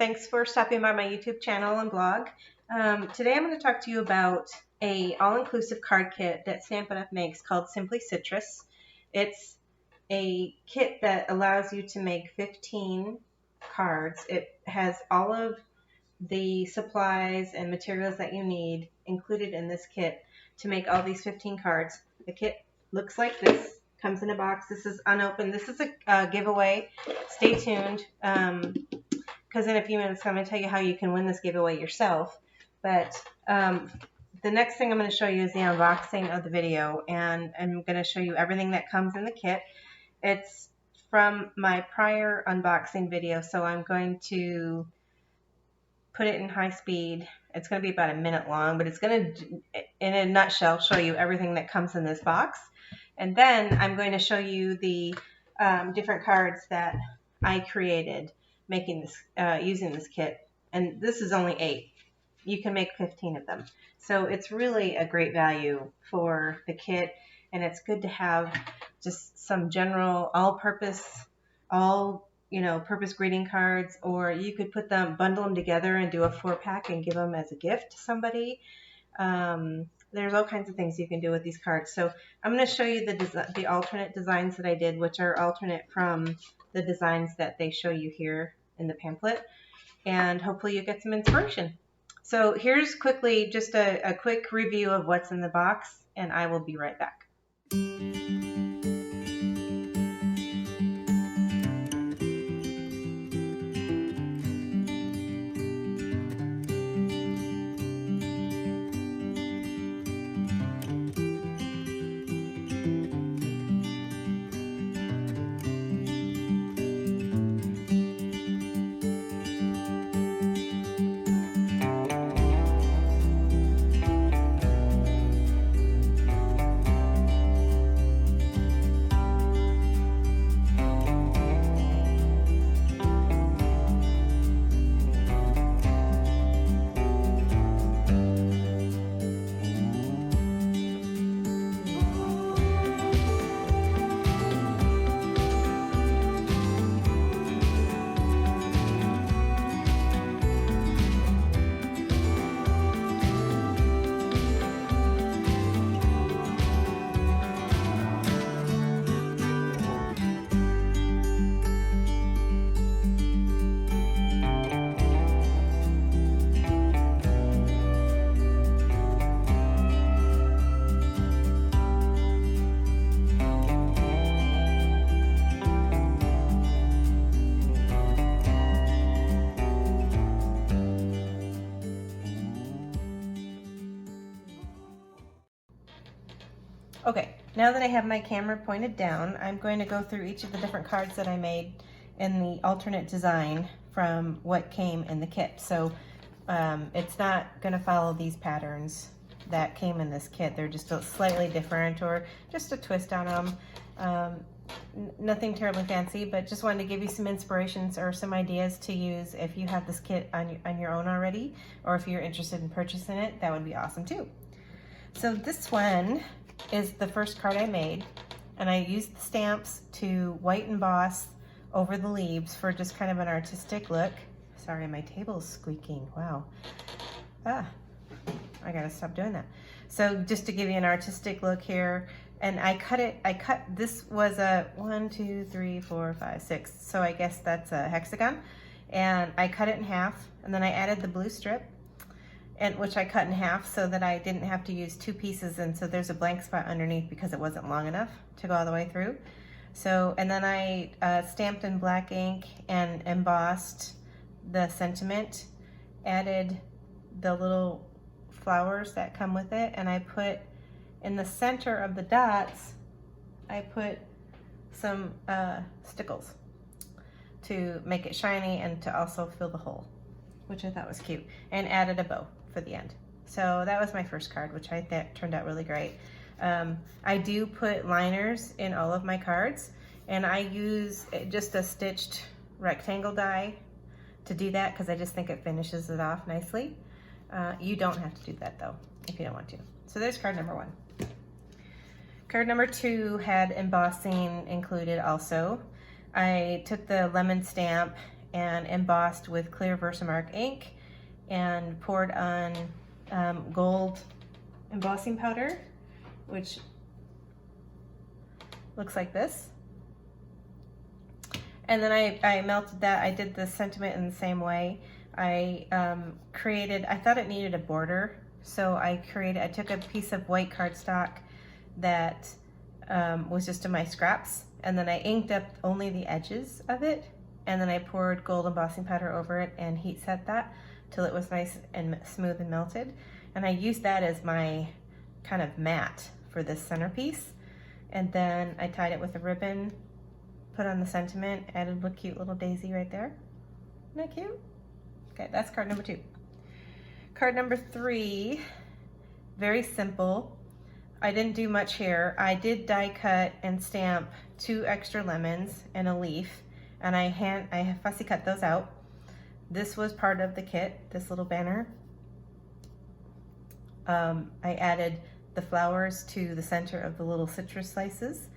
Thanks for stopping by my YouTube channel and blog. Today I'm going to talk to you about a all-inclusive card kit that Stampin' Up! Makes called Simply Citrus. It's a kit that allows you to make 15 cards. It has all of the supplies and materials that you need included in this kit to make all these 15 cards. The kit looks like this. Comes in a box. This is unopened. This is a giveaway. Stay tuned, because in a few minutes I'm going to tell you how you can win this giveaway yourself. But the next thing I'm going to show you is the unboxing of the video, and I'm going to show you everything that comes in the kit. It's from my prior unboxing video, so I'm going to put it in high speed. It's going to be about a minute long, but it's going to, in a nutshell, show you everything that comes in this box. And then I'm going to show you the different cards that I created making this, using this kit. And this is only 8. You can make 15 of them. So it's really a great value for the kit. And it's good to have just some general all-purpose, purpose greeting cards, or you could put them, bundle them together and do a 4-pack and give them as a gift to somebody. There's all kinds of things you can do with these cards. So I'm going to show you the alternate designs that I did, which are alternate from the designs that they show you here in the pamphlet. And hopefully you get some inspiration. So here's quickly just a quick review of what's in the box, and I will be right back. Okay, now that I have my camera pointed down, I'm going to go through each of the different cards that I made in the alternate design from what came in the kit. So it's not going to follow these patterns that came in this kit. They're just slightly different, or just a twist on them. Nothing terribly fancy, but just wanted to give you some inspirations or some ideas to use if you have this kit on your own already, or if you're interested in purchasing it. That would be awesome too. So this one is the first card I made, and I used the stamps to white emboss over the leaves for just kind of an artistic look. Sorry, my table's squeaking. Wow. I gotta stop doing that. So just to give you an artistic look here, and this was a 1, 2, 3, 4, 5, 6. So I guess that's a hexagon, and I cut it in half, and then I added the blue strip, which I cut in half so that I didn't have to use 2 pieces, and so there's a blank spot underneath because it wasn't long enough to go all the way through. So, and then I stamped in black ink and embossed the sentiment, added the little flowers that come with it, and I put in the center of the dots, I put some stickles to make it shiny and to also fill the hole, which I thought was cute, and added a bow for the end. So that was my first card, which I thought turned out really great. I do put liners in all of my cards, and I use just a stitched rectangle die to do that because I just think it finishes it off nicely. You don't have to do that though if you don't want to. So there's card number 1. Card number 2 had embossing included also. I took the lemon stamp and embossed with clear Versamark ink and poured on gold embossing powder, which looks like this. And then I melted that. I did the sentiment in the same way. I thought it needed a border, so I took a piece of white cardstock that was just in my scraps, and then I inked up only the edges of it, and then I poured gold embossing powder over it and heat set that till it was nice and smooth and melted. And I used that as my kind of mat for this centerpiece. And then I tied it with a ribbon, put on the sentiment, added a cute little daisy right there. Isn't that cute? Okay, that's card number 2. Card number 3, very simple. I didn't do much here. I did die cut and stamp 2 extra lemons and a leaf, and I fussy cut those out. This was part of the kit, this little banner. I added the flowers to the center of the little citrus slices,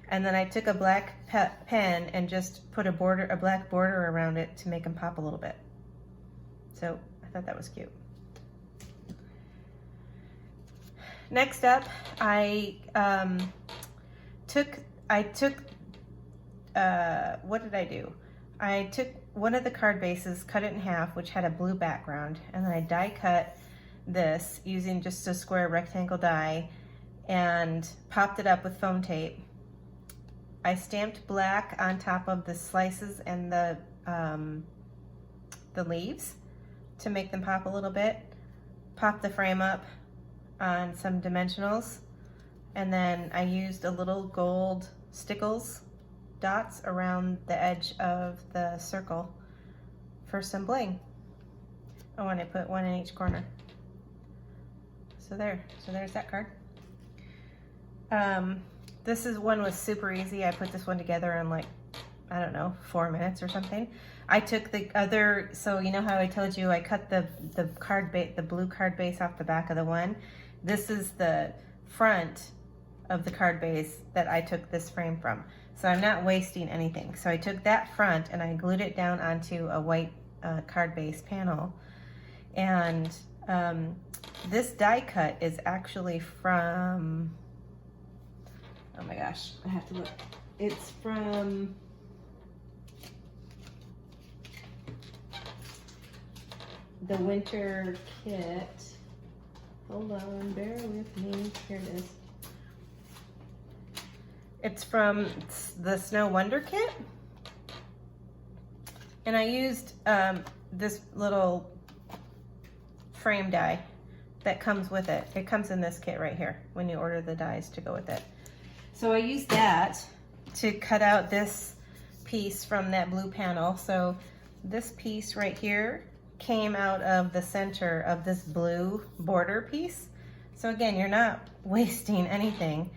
and then I took a black pen and just put a black border around it to make them pop a little bit. So I thought that was cute. Next up, I took what did I do? I took one of the card bases, cut it in half, which had a blue background, and then I die cut this using just a square rectangle die and popped it up with foam tape. I stamped black on top of the slices and the leaves to make them pop a little bit. Popped the frame up on some dimensionals, and then I used a little gold stickles dots around the edge of the circle for some bling. Oh, and I put one in each corner. So there's that card. This one was super easy. I put this one together in like, I don't know, 4 minutes or something. I took the other, so you know how I told you I cut the blue card base off the back of the one? This is the front of the card base that I took this frame from. So I'm not wasting anything. So I took that front and I glued it down onto a white card base panel. And this die cut is actually from, oh my gosh, I have to look. It's from the winter kit. Hold on, bear with me. Here it is. It's from the Snow Wonder kit. And I used this little frame die that comes with it. It comes in this kit right here when you order the dies to go with it. So I used that to cut out this piece from that blue panel. So this piece right here came out of the center of this blue border piece. So again, you're not wasting anything.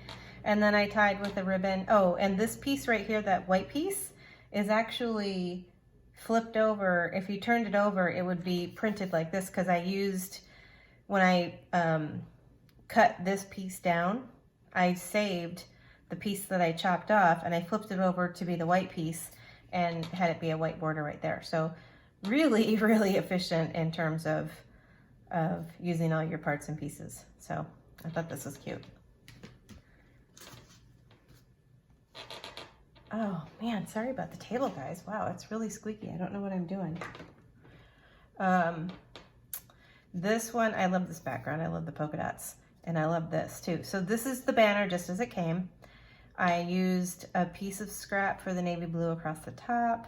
And then I tied with a ribbon. Oh, and this piece right here, that white piece, is actually flipped over. If you turned it over, it would be printed like this, because I used, when I cut this piece down, I saved the piece that I chopped off and I flipped it over to be the white piece and had it be a white border right there. So really, really efficient in terms of using all your parts and pieces. So I thought this was cute. Oh man, sorry about the table, guys. Wow, it's really squeaky. I don't know what I'm doing. This one, I love this background. I love the polka dots, and I love this too. So this is the banner just as it came. I used a piece of scrap for the navy blue across the top.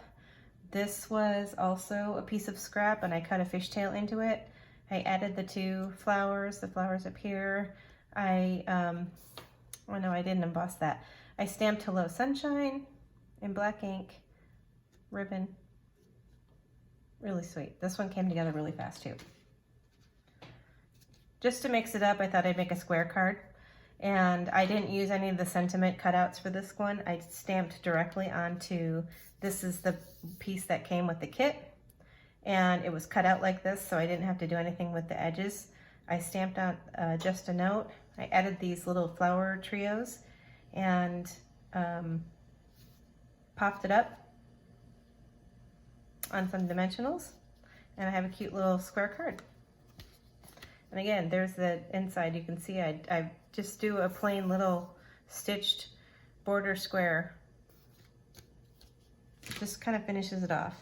This was also a piece of scrap, and I cut a fishtail into it. I added the 2 flowers, the flowers up here. Oh no, I didn't emboss that. I stamped Hello Sunshine in black ink, ribbon. Really sweet. This one came together really fast too. Just to mix it up, I thought I'd make a square card. And I didn't use any of the sentiment cutouts for this one. I stamped directly onto, this is the piece that came with the kit. And it was cut out like this, so I didn't have to do anything with the edges. I stamped on just a note. I added these little flower trios and popped it up on some dimensionals, and I have a cute little square card. And again, there's the inside. You can see I just do a plain little stitched border square. Just kind of finishes it off.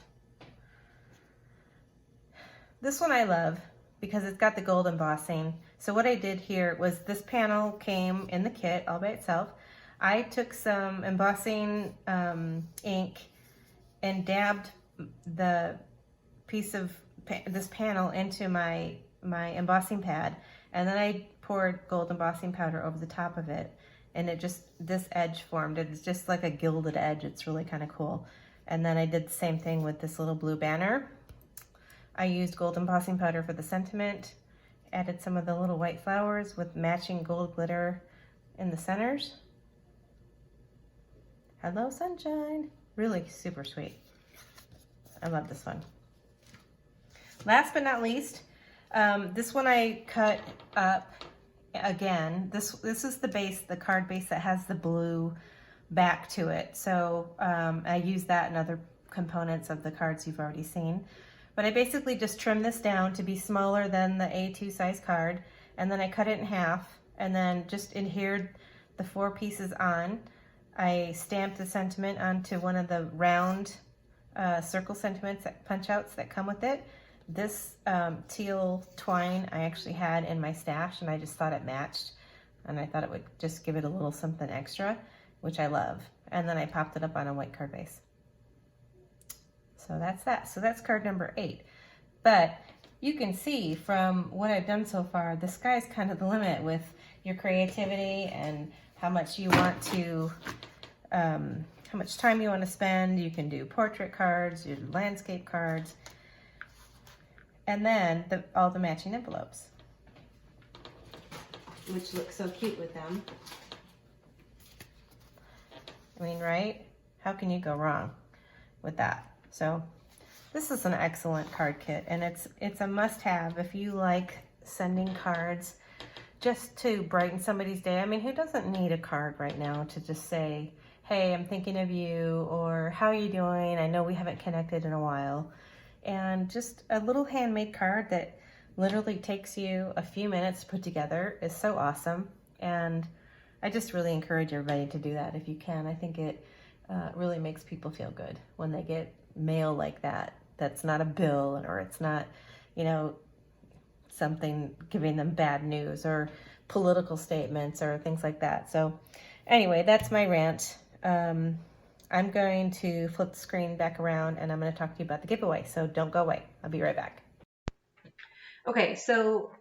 This one I love because it's got the gold embossing. So what I did here was this panel came in the kit all by itself. I took some embossing ink and dabbed the piece of this panel into my embossing pad, and then I poured gold embossing powder over the top of it, and it just, this edge formed. It's just like a gilded edge. It's really kind of cool. And then I did the same thing with this little blue banner. I used gold embossing powder for the sentiment, added some of the little white flowers with matching gold glitter in the centers. Hello, sunshine. Really super sweet. I love this one. Last but not least, this one I cut up again. This is the base, the card base that has the blue back to it. So I use that in other components of the cards you've already seen. But I basically just trimmed this down to be smaller than the A2 size card, and then I cut it in half, and then just adhered the 4 pieces on. I stamped the sentiment onto one of the round circle sentiments, punch outs that come with it. This teal twine I actually had in my stash, and I just thought it matched, and I thought it would just give it a little something extra, which I love. And then I popped it up on a white card base. So that's that. So that's card number 8. But you can see from what I've done so far, the sky's kind of the limit with your creativity and how much you want to, how much time you want to spend. You can do portrait cards, your landscape cards, and then all the matching envelopes, which look so cute with them. I mean, right? How can you go wrong with that? So this is an excellent card kit, and it's a must-have if you like sending cards just to brighten somebody's day. I mean, who doesn't need a card right now to just say, hey, I'm thinking of you, or how are you doing? I know we haven't connected in a while. And just a little handmade card that literally takes you a few minutes to put together is so awesome. And I just really encourage everybody to do that if you can. I think it really makes people feel good when they get mail like that. That's not a bill, or it's not, you know, something giving them bad news or political statements or things like that. So anyway, that's my rant. I'm going to flip the screen back around, and I'm going to talk to you about the giveaway. So don't go away. I'll be right back. Okay, so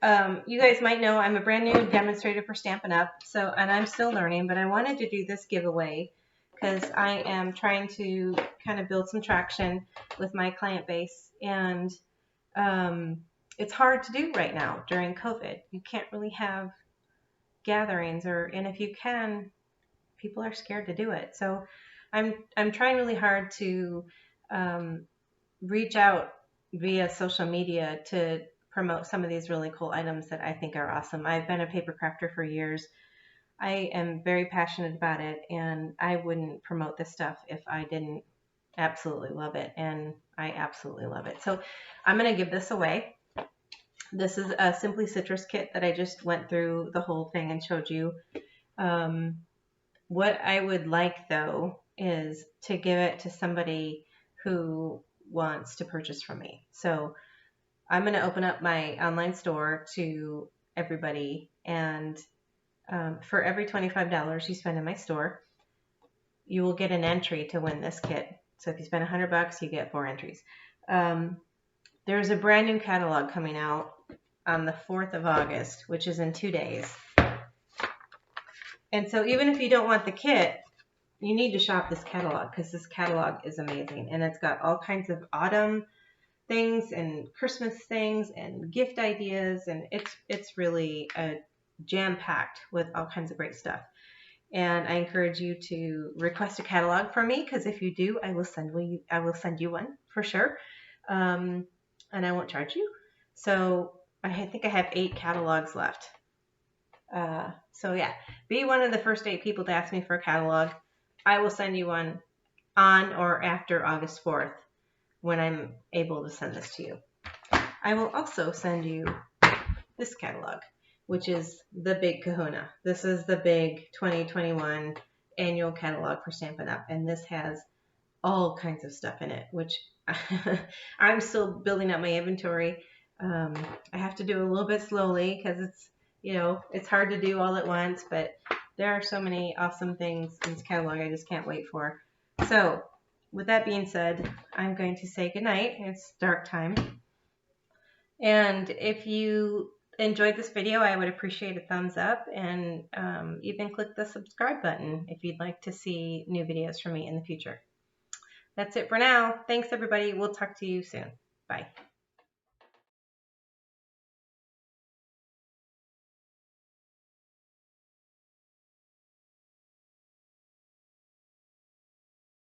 you guys might know I'm a brand new demonstrator for Stampin' Up. And I'm still learning, but I wanted to do this giveaway because I am trying to kind of build some traction with my client base. And it's hard to do right now during COVID. You can't really have gatherings, and if you can, people are scared to do it. So I'm trying really hard to reach out via social media to promote some of these really cool items that I think are awesome. I've been a paper crafter for years. I am very passionate about it, and I wouldn't promote this stuff if I didn't absolutely love it, and I absolutely love it. So I'm going to give this away. This is a Simply Citrus kit that I just went through the whole thing and showed you. What I would like, though, is to give it to somebody who wants to purchase from me. So I'm going to open up my online store to everybody, and for every $25 you spend in my store, you will get an entry to win this kit. So if you spend $100, you get 4 entries. There's a brand new catalog coming out on the 4th of August, which is in 2 days. And so even if you don't want the kit, you need to shop this catalog, because this catalog is amazing. And it's got all kinds of autumn things and Christmas things and gift ideas. And it's really jam-packed with all kinds of great stuff. And I encourage you to request a catalog from me, because if you do, I will send you one for sure. And I won't charge you. So I think I have 8 catalogs left. So yeah, be one of the first 8 people to ask me for a catalog. I will send you one on or after August 4th. when I'm able to send this to you. I will also send you this catalog, which is the big kahuna. This is the big 2021 annual catalog for Stampin' Up! And this has all kinds of stuff in it, which I'm still building up my inventory. I have to do a little bit slowly because it's hard to do all at once, but there are so many awesome things in this catalog I just can't wait for. So with that being said, I'm going to say goodnight. It's dark time. And if you enjoyed this video, I would appreciate a thumbs up, and even click the subscribe button if you'd like to see new videos from me in the future. That's it for now. Thanks, everybody. We'll talk to you soon. Bye.